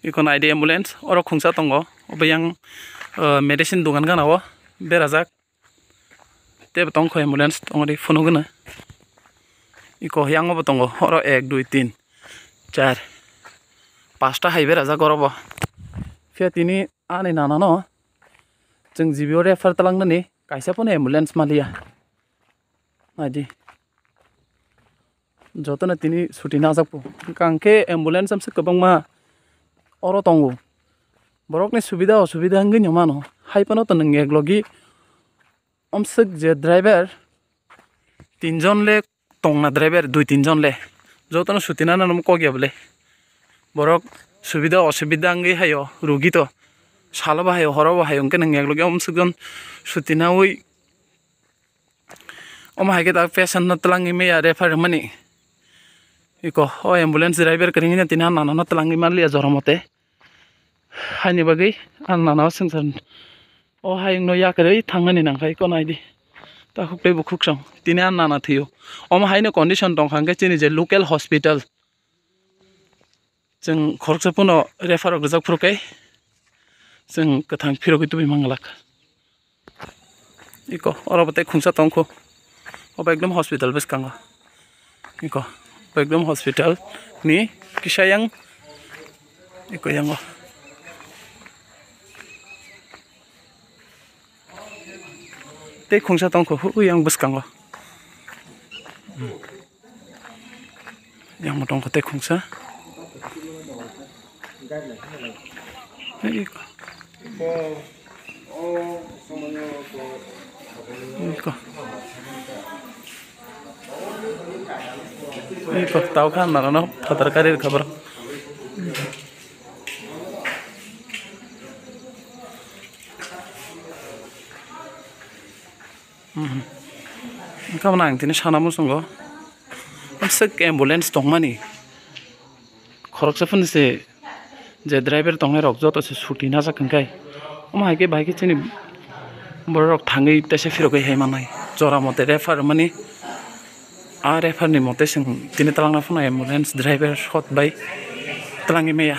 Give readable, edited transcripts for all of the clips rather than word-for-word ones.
ikon ID ambulance oro khungsa tongo obeyang medicine dugan ganawo berajak te tongkho ambulance tongori phono gana iko yango tongo oro 1 2 3 4 5টা hai berajak orobo fia tini ani nana no जों जिबियाव refer तलांनानै कायसाफोरनो ambulance Mallya नायदि जतनो तिनि सुटि नाजाकपो Kanke ambulance हमसे गोबांमा अरो दंगो बरकनि सुबिदा असुबिदा हंगनि मानो हाइपनो त नंग एकलगि हमसे जे ड्राइवर 3 जन ले तंगना ड्राइवर 2 3 जन ले जतनो सुटि ना नम कगिया बले बरक सुबिदा असुबिदा हंगि हायो रुगि तो सालो बाहायो हरो बाहायो उनके नंग एकलगे हमसगन सुतिनावै ओम हागे ता पेशेंट न तलांगि मे या रेफर मनी इको ओ एम्बुलेंस ड्राइवर करिंग न तिना नाना न तलांगि मारलिया जरमते हानि बगै आं नाना संसन ओ हायंग न याकरै थांगनि नांखाय को नायदि ता खुबै बुखुखसं तिना नाना थियो ओम हायनो कंडीशन दं खांगे चिनि जे लोकल हॉस्पिटल जों खरखसपुनो रेफर गजक फुरकै जों गोथां फिरगै तुबि मंगलाक इको अरबते खुंसा तंखो अब एकदम हॉस्पिटल बस कांगा इको एकदम हॉस्पिटल नि किसायang इको यांगो ते खुंसा तंखो हु yang बस कांगा yang मतंग ते खुंसा इको इको ताऊ खान ना ना पत्रकारी खबर इनका मना आंतिनि साना मुसंगो हमसे एम्बुलेंस दंमानि खरकसफोन से जे ड्राइवर तंगे रक जतो से छुटि ना जाखंखाय ओम हायके बायके चिनि बरक थाङै तसे फिरगै हाय मानाय जरा मते रेफर मानि आ रेफर नि मते जों तिनि तलांना फना एम्बुलेंस ड्राइवर शट बाय तलांगि मेया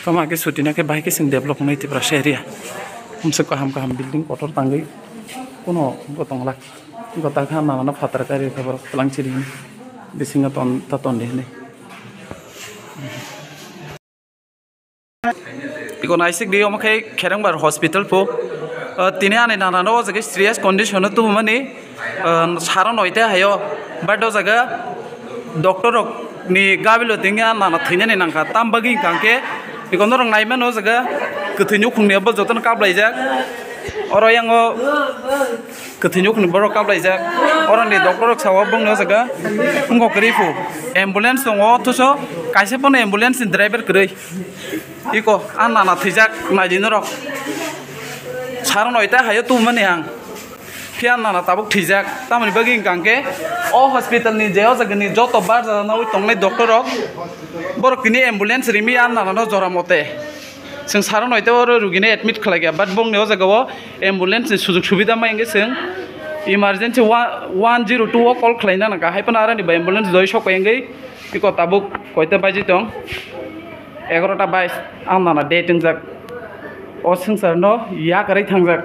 कमाके छुटिना के बायके जों डेभलप नै तिब्रा एरिया हमसे काम बिल्डिं पटर तांगै कोनो गतंगला गता खा नाना फातरकारी खबर तलांचिरि बिसिंगा तन ततन देने इको नाइसिक दियो मखे खेरंबार हॉस्पिटल पो तिने आने नाना नो जगे सीरियस कंडीशन तो माने सारा नयते हायो बाट जगा डॉक्टर नि गाबिलो तिंगा नाना थैने नांखा तामबागि कांके इको न रंग नाइमा नो जगा गथैनु खुंनायाबो जतन काबलायजा अरो यांगो गथैनु खुंनो बरो काबलायजा अरो नि डॉक्टर सावा बुंनो जगा फुंगो करिफु एम्बुलेंस दङ थसो कायसेफोन एम्बुलेंस ड्राइवर करै इको आं नाना थैजाक नायदिनो रक सारा नयता हायो तु माने आं फिया नाना ताबुक थैजाक तामनि बगि कांके ओ हॉस्पिटल नि जेओ जगनि जतो बार जानाव तंगनै डॉक्टर रक बरकनि एम्बुलेंस रिमि आं नाना न जरा मते जों सारा नयता रुगिने एडमिट खालाय गया बाट बुंनायाव जगाव एम्बुलेंस नि सुजुग सुबिदा मायंगे जों इमारजेंसी 102 ओ कल खालायना नाका हायपना आरानि बा एम्बुलेंस जय सकायंगे इको ताबुक कयता बाजि दं 11टा 22 आं नाना डेटिं जाक ओ संसार न या करै थांजाक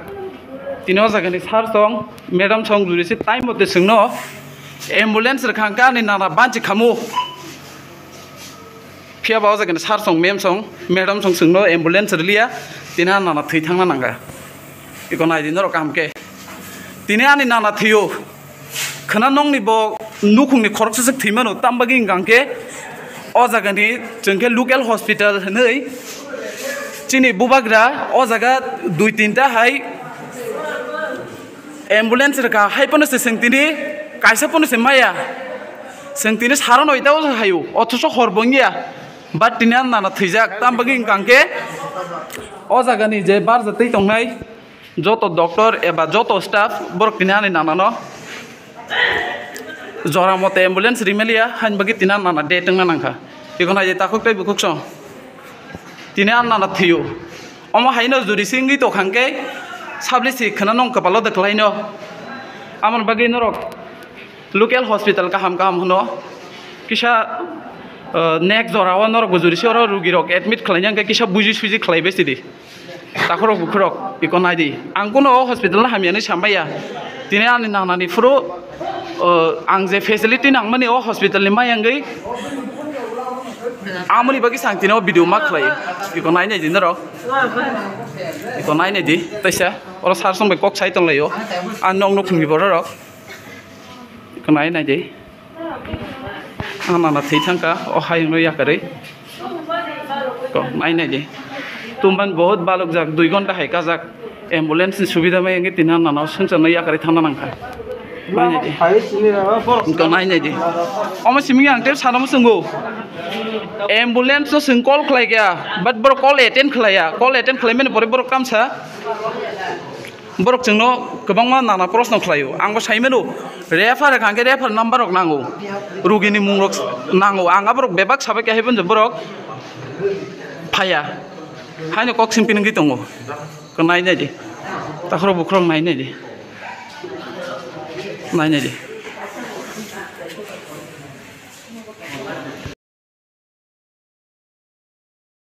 तिनो जगनि सार सं मैडम सं जुरिसे टाइम मते सोंनो एम्बुलेंस रखांका नि नाना बांचि खामु फिया बाव जगनि सार सं मेम सं मैडम सं सोंनो एम्बुलेंस रलिया तिना नाना थै थांना नांगा इको नायदिनो र कामके तिने आनि नाना थियो खना नंनि बो नुखुंनि खरकसो थैमानो तामबागि गांके ओ जगनि जोंके लोकल हॉस्पिटल नै चिनि बुबाग्रा ओ जगा 2 3 टा हाय एम्बुलेंस रखा हायपनो से संतिनि कायसापनो से माया संतिनि सारा नयताव हायो अथस हरबंगिया बाट तिना नाना थैजाक तामबागि कांके ओ जगानि जे बार जतै तंनाय जतो डॉक्टर एबा जतो स्टाफ बरक तिना नि नाना न जरा मते एम्बुलेंस रिमेलिया हानबागि तिना नाना डेटंना नांखा इखना जे ताखुकै बुखुकस तिना नाना थियो अमा हायनो जुरि सिंगि तो खांके साबलिसि खना नं कपालो देखलायनो आमन बागि नरक लोकल हॉस्पिटल का हम हनो किसा neck jora nor bujuri soro rugi rok admit khlainang ke kisa buji suji khlaibe sidi takhorok bukhorok iko naidi angkuno hospital na hamiani sambaya tini ani nanani furo ang je facility nangmani o hospital ni mayangai amuli bagi sangtino video mak khlai iko nai nei dinaro iko nai nei di taisa ora sar song be kok sai tong layo an nong nok phungni borok iko nai nei di ana thei thangka o hai no yakare ko nai nei di tumban बहुत balok jak 2 घंटा hai ka jak ambulance ni subida mai ngi tinan nana sungsa no yakare thana nangka nai nei di ko nai nei di omo simi ang te sanam sungo ambulance so sing call khlai gya but bor call attend khlai men pore bor kamsa borok jengno gobangma nana प्रश्न khlaio angbo saimenu refer kangke refer number rok nango rugini mung rok nango anga borok bebak sabe ke hebon je borok phaya haino kok simpin ngi tongo ko nai nei di takhro bukrong nai nei di